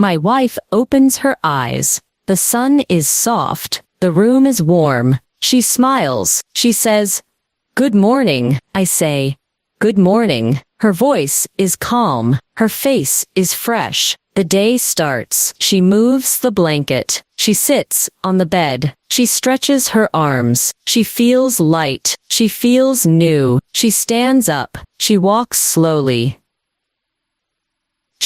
My wife opens her eyes. The sun is soft. The room is warm. She smiles. She says, "Good morning." I say, "Good morning." Her voice is calm. Her face is fresh. The day starts. She moves the blanket. She sits on the bed. She stretches her arms. She feels light. She feels new. She stands up. She walks slowly.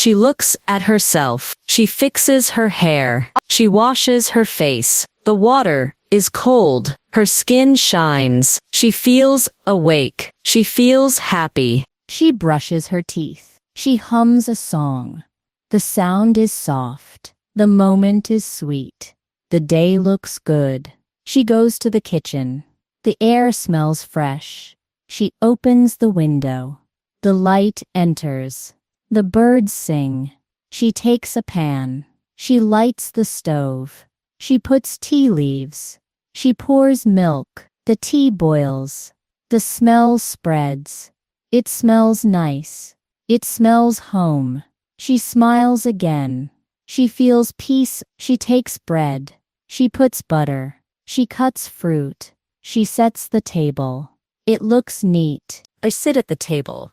She looks at herself. She fixes her hair. She washes her face. The water is cold. Her skin shines. She feels awake. She feels happy. She brushes her teeth. She hums a song. The sound is soft. The moment is sweet. The day looks good. She goes to the kitchen. The air smells fresh. She opens the window. The light enters. The birds sing. She takes a pan. She lights the stove. She puts tea leaves. She pours milk. The tea boils. The smell spreads. It smells nice. It smells home. She smiles again. She feels peace. She takes bread. She puts butter. She cuts fruit. She sets the table. It looks neat. I sit at the table.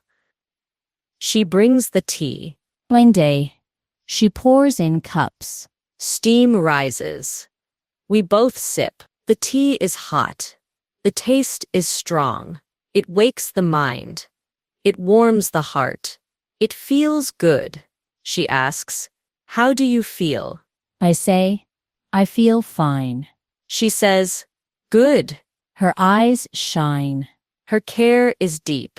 She brings the tea. One day, she pours in cups. Steam rises. We both sip. The tea is hot. The taste is strong. It wakes the mind. It warms the heart. It feels good. She asks, "How do you feel?" I say, "I feel fine." She says, "Good." Her eyes shine. Her care is deep.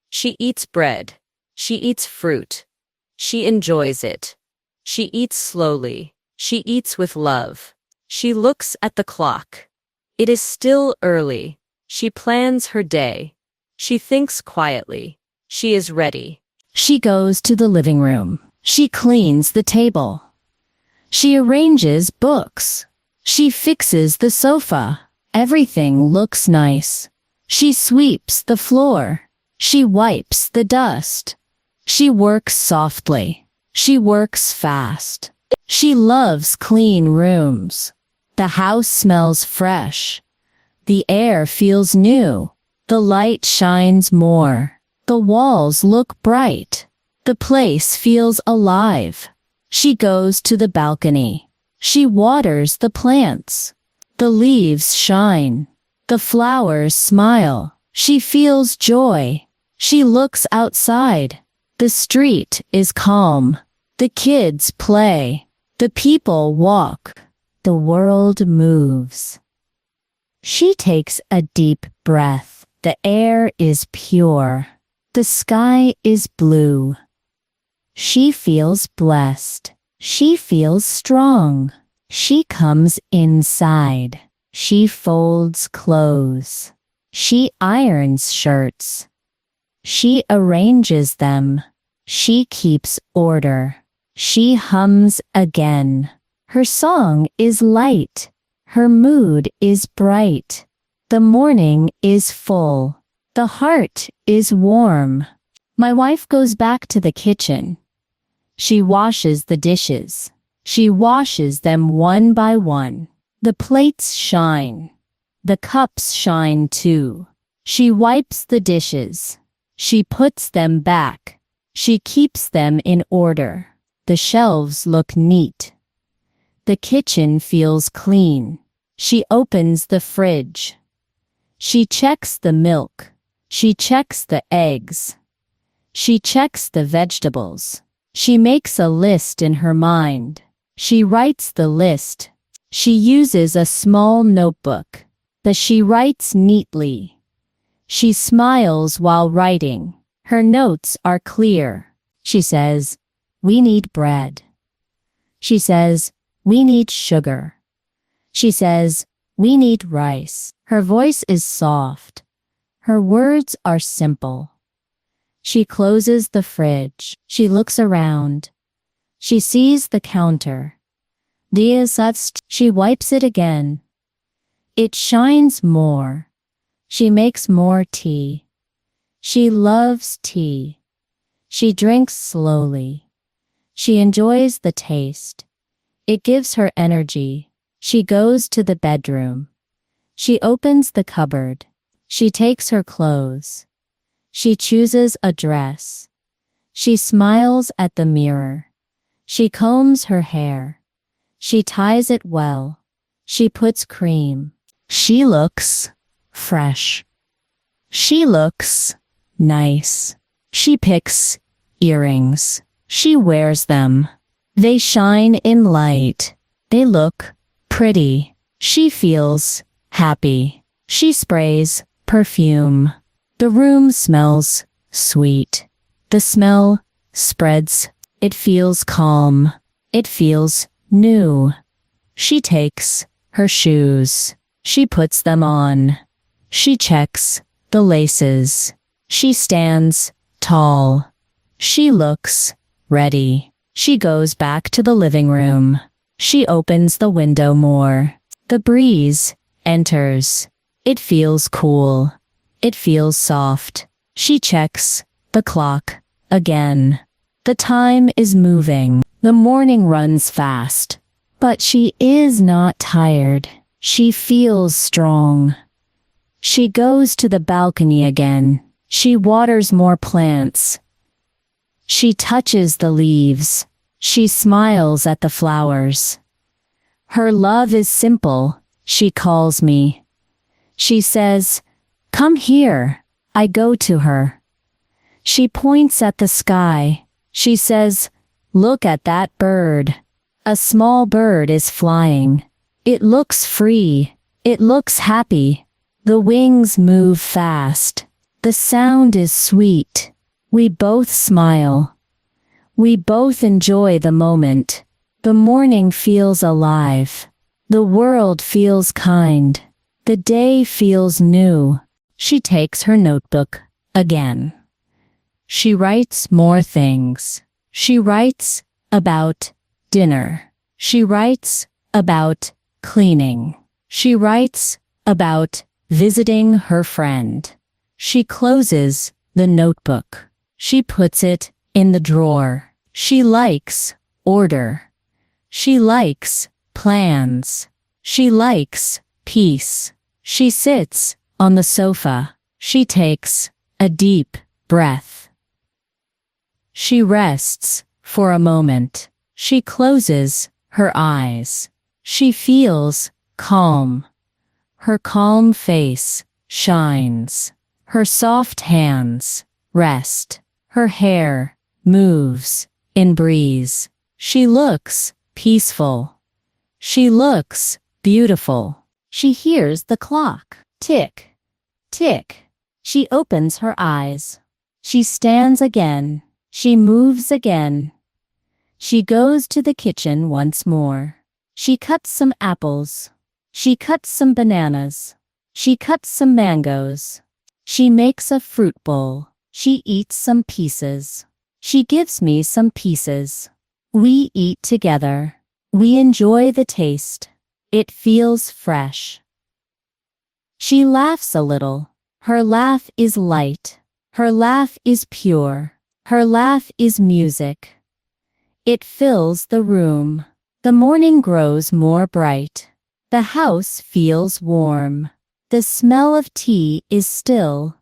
She eats bread. She eats fruit. She enjoys it. She eats slowly. She eats with love. She looks at the clock. It is still early. She plans her day. She thinks quietly. She is ready. She goes to the living room. She cleans the table. She arranges books. She fixes the sofa. Everything looks nice. She sweeps the floor. She wipes the dust. She works softly. She works fast. She loves clean rooms. The house smells fresh. The air feels new. The light shines more. The walls look bright. The place feels alive. She goes to the balcony. She waters the plants. The leaves shine. The flowers smile. She feels joy. She looks outside. The street is calm. The kids play. The people walk. The world moves. She takes a deep breath. The air is pure. The sky is blue. She feels blessed. She feels strong. She comes inside. She folds clothes. She irons shirts. She arranges them. She keeps order. She hums again. Her song is light. Her mood is bright. The morning is full. The heart is warm. My wife goes back to the kitchen. She washes the dishes. She washes them one by one. The plates shine. The cups shine too. She wipes the dishes. She puts them back. She keeps them in order. The shelves look neat. The kitchen feels clean. She opens the fridge. She checks the milk. She checks the eggs. She checks the vegetables. She makes a list in her mind. She writes the list. She uses a small notebook, but she writes neatly. She smiles while writing. Her notes are clear. She says, "We need bread." She says, "We need sugar." She says, "We need rice." Her voice is soft. Her words are simple. She closes the fridge. She looks around. She sees the counter. She wipes it again. It shines more. She makes more tea. She loves tea. She drinks slowly. She enjoys the taste. It gives her energy. She goes to the bedroom. She opens the cupboard. She takes her clothes. She chooses a dress. She smiles at the mirror. She combs her hair. She ties it well. She puts cream. She looks fresh. She looks nice. She picks earrings. She wears them. They shine in light. They look pretty. She feels happy. She sprays perfume. The room smells sweet. The smell spreads. It feels calm. It feels new. She takes her shoes. She puts them on. She checks the laces. She stands tall. She looks ready. She goes back to the living room. She opens the window more. The breeze enters. It feels cool. It feels soft. She checks the clock again. The time is moving. The morning runs fast. But she is not tired. She feels strong. She goes to the balcony again. She waters more plants. She touches the leaves. She smiles at the flowers. Her love is simple. She calls me. She says, "Come here." I go to her. She points at the sky. She says, "Look at that bird." A small bird is flying. It looks free. It looks happy. The wings move fast. The sound is sweet. We both smile. We both enjoy the moment. The morning feels alive. The world feels kind. The day feels new. She takes her notebook again. She writes more things. She writes about dinner. She writes about cleaning. She writes about visiting her friend. She closes the notebook. She puts it in the drawer. She likes order. She likes plans. She likes peace. She sits on the sofa. She takes a deep breath. She rests for a moment. She closes her eyes. She feels calm. Her calm face shines. Her soft hands rest. Her hair moves in breeze. She looks peaceful. She looks beautiful. She hears the clock. Tick, tick. She opens her eyes. She stands again. She moves again. She goes to the kitchen once more. She cuts some apples. She cuts some bananas. She cuts some mangoes. She makes a fruit bowl. She eats some pieces. She gives me some pieces. We eat together. We enjoy the taste. It feels fresh. She laughs a little. Her laugh is light. Her laugh is pure. Her laugh is music. It fills the room. The morning grows more bright. The house feels warm. The smell of tea is still.